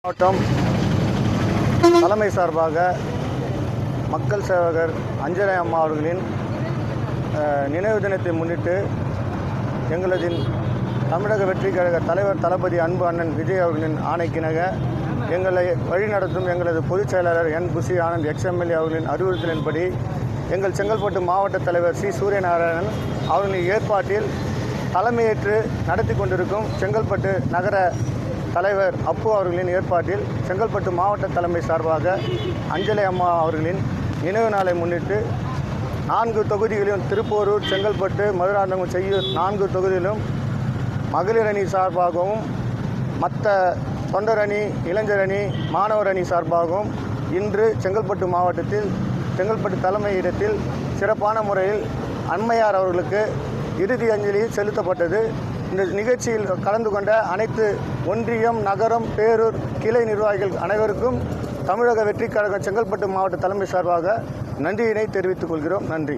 மாவட்டம் தலைமை சார்பாக மக்கள் சேவகர் அஞ்சலை அம்மா அவர்களின் நினைவு தினத்தை முன்னிட்டு எங்களது தமிழக வெற்றிக் கழக தலைவர் தளபதி அன்பு அண்ணன் விஜய் அவர்களின் ஆணைக்கிணங்க எங்களை வழிநடத்தும் எங்களது பொதுச் செயலாளர் என் புசி ஆனந்த் எக்ஸ்எம்எல்ஏ அவர்களின் அறிவுறுத்தலின்படி எங்கள் செங்கல்பட்டு மாவட்ட தலைவர் சி சூரியநாராயணன் அவர்களின் ஏற்பாட்டில் தலைமையேற்று நடத்தி கொண்டிருக்கும் செங்கல்பட்டு நகர தலைவர் அப்பு அவர்களின் ஏற்பாட்டில் செங்கல்பட்டு மாவட்ட தலைமை சார்பாக அஞ்சலை அம்மா அவர்களின் நினைவு நாளை முன்னிட்டு 4 தொகுதிகளிலும் திருப்போரூர், செங்கல்பட்டு, மதுராந்தகம், செய்யூர் 4 தொகுதியிலும் மகளிர் அணி சார்பாகவும் மற்ற தொண்டர் அணி, இளைஞர் அணி, மாணவர் அணி சார்பாகவும் இன்று செங்கல்பட்டு மாவட்டத்தில் செங்கல்பட்டு தலைமையிடத்தில் சிறப்பான முறையில் அம்மையார் அவர்களுக்கு இறுதி அஞ்சலி செலுத்தப்பட்டது. இந்த நிகழ்ச்சியில் கலந்து கொண்ட அனைத்து ஒன்றியம், நகரம், பேரூர் கிளை நிர்வாகிகள் அனைவருக்கும் தமிழக வெற்றிக் கழக செங்கல்பட்டு மாவட்ட தலைமை சார்பாக நன்றியினை தெரிவித்துக் கொள்கிறோம். நன்றி.